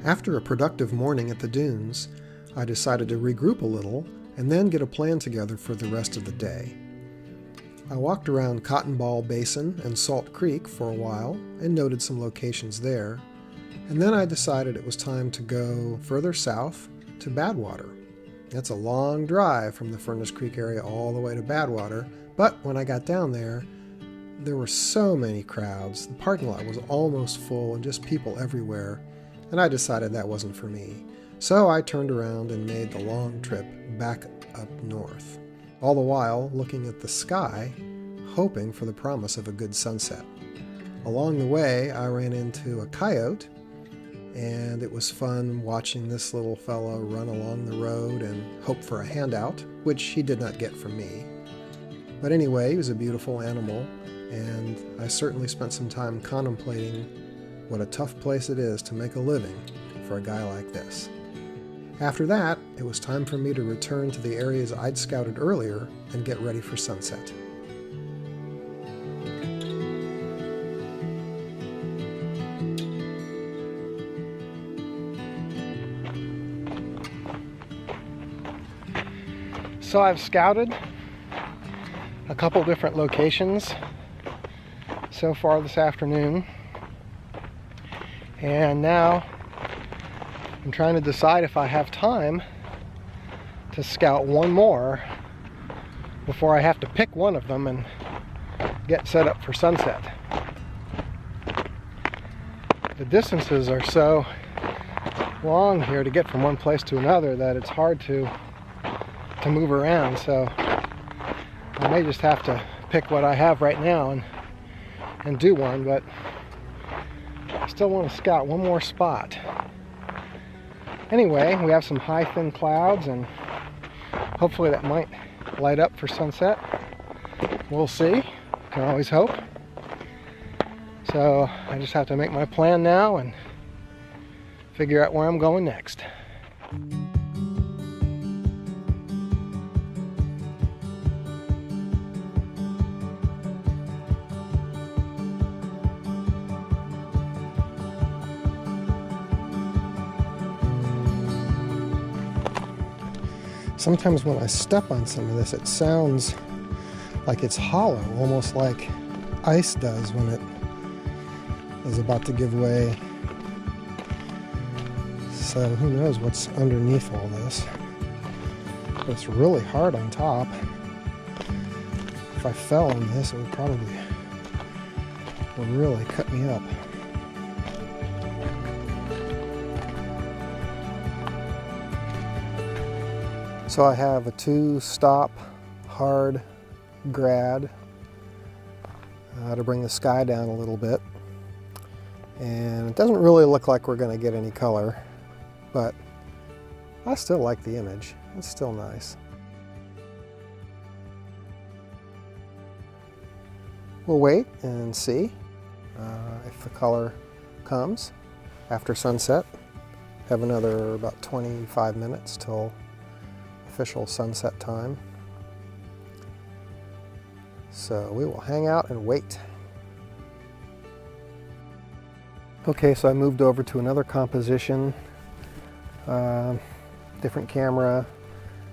After a productive morning at the dunes, I decided to regroup a little and then get a plan together for the rest of the day. I walked around Cotton Ball Basin and Salt Creek for a while and noted some locations there, and then I decided it was time to go further south to Badwater. That's a long drive from the Furnace Creek area all the way to Badwater, but when I got down there were so many crowds. The parking lot was almost full and just people everywhere, and I decided that wasn't for me. So I turned around and made the long trip back up north, all the while looking at the sky, hoping for the promise of a good sunset. Along the way, I ran into a coyote, and it was fun watching this little fellow run along the road and hope for a handout, which he did not get from me. But anyway, he was a beautiful animal, and I certainly spent some time contemplating what a tough place it is to make a living for a guy like this. After that, it was time for me to return to the areas I'd scouted earlier and get ready for sunset. So I've scouted a couple different locations so far this afternoon, and now I'm trying to decide if I have time to scout one more before I have to pick one of them and get set up for sunset. The distances are so long here to get from one place to another that it's hard to move around, so I may just have to pick what I have right now and do one, but I still want to scout one more spot. Anyway, we have some high thin clouds, and hopefully that might light up for sunset. We'll see. Can always hope. So I just have to make my plan now and figure out where I'm going next. Sometimes when I step on some of this, it sounds like it's hollow, almost like ice does when it is about to give way. So who knows what's underneath all this. But it's really hard on top. If I fell on this, it would really cut me up. So I have a 2-stop hard grad to bring the sky down a little bit. And it doesn't really look like we're going to get any color, but I still like the image. It's still nice. We'll wait and see if the color comes after sunset. Have another about 25 minutes till official sunset time. So we will hang out and wait. Okay, so I moved over to another composition, different camera.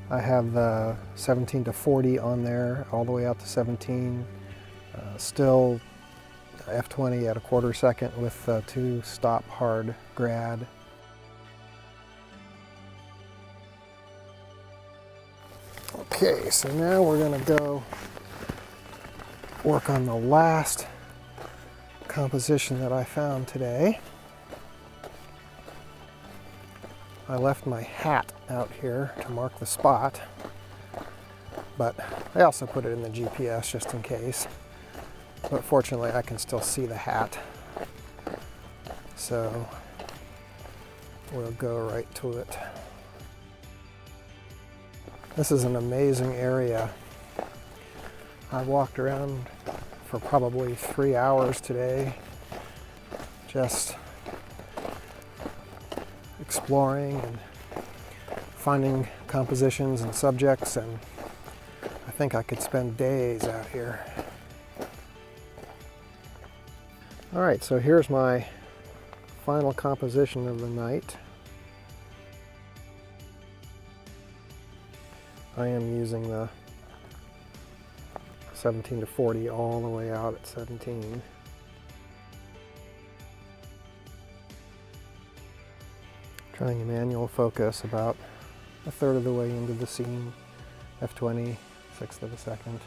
I have the 17 to 40 on there, all the way out to 17. Still f/20 at a 1/4 second with 2-stop hard grad. Okay, so now we're going to go work on the last composition that I found today. I left my hat out here to mark the spot, but I also put it in the GPS just in case. But fortunately I can still see the hat, so we'll go right to it. This is an amazing area. I walked around for probably 3 hours today, just exploring and finding compositions and subjects, and I think I could spend days out here. All right, so here's my final composition of the night. I am using the 17 to 40 all the way out at 17. Trying a manual focus about a third of the way into the scene, f20, 1/6 of a second.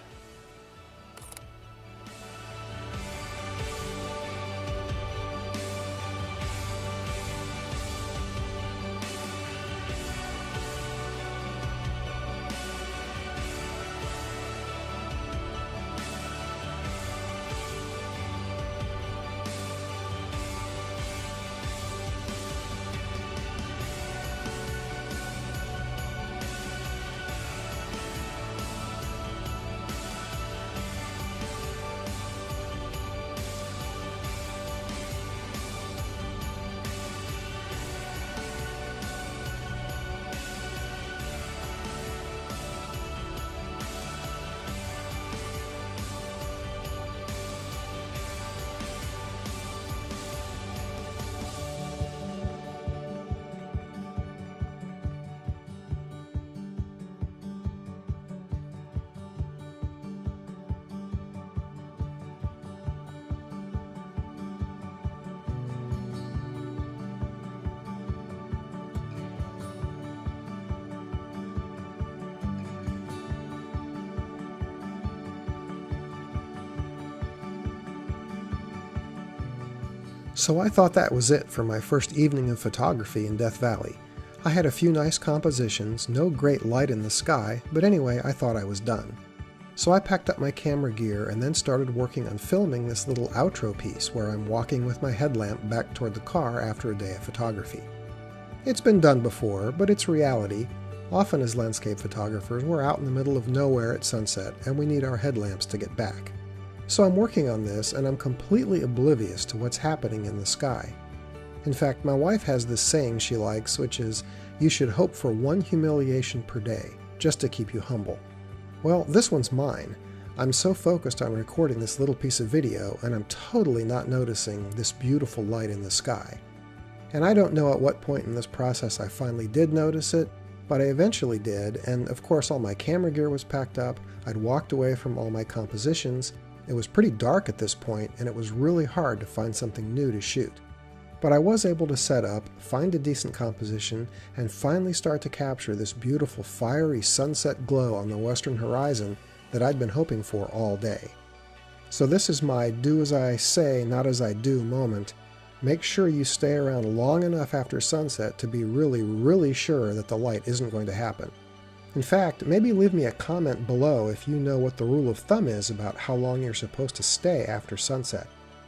So I thought that was it for my first evening of photography in Death Valley. I had a few nice compositions, no great light in the sky, but anyway, I thought I was done. So I packed up my camera gear and then started working on filming this little outro piece where I'm walking with my headlamp back toward the car after a day of photography. It's been done before, but it's reality. Often as landscape photographers, we're out in the middle of nowhere at sunset and we need our headlamps to get back. So I'm working on this and I'm completely oblivious to what's happening in the sky. In fact, my wife has this saying she likes, which is, "You should hope for one humiliation per day, just to keep you humble." Well, this one's mine. I'm so focused on recording this little piece of video and I'm totally not noticing this beautiful light in the sky. And I don't know at what point in this process I finally did notice it, but I eventually did, and of course all my camera gear was packed up, I'd walked away from all my compositions. It was pretty dark at this point, and it was really hard to find something new to shoot. But I was able to set up, find a decent composition, and finally start to capture this beautiful fiery sunset glow on the western horizon that I'd been hoping for all day. So this is my do as I say, not as I do moment. Make sure you stay around long enough after sunset to be really sure that the light isn't going to happen. In fact, maybe leave me a comment below if you know what the rule of thumb is about how long you're supposed to stay after sunset.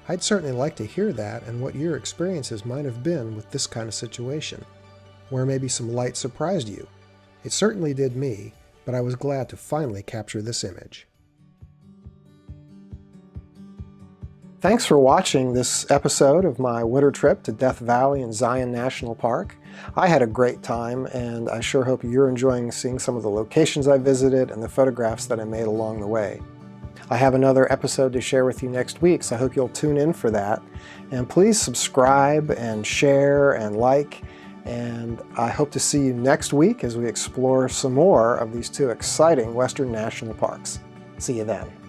I'd certainly like to hear that and what your experiences might have been with this kind of situation, where maybe some light surprised you. It certainly did me, but I was glad to finally capture this image. Thanks for watching this episode of my winter trip to Death Valley and Zion National Park. I had a great time, and I sure hope you're enjoying seeing some of the locations I visited and the photographs that I made along the way. I have another episode to share with you next week, so I hope you'll tune in for that. And please subscribe and share and like, and I hope to see you next week as we explore some more of these two exciting Western national parks. See you then.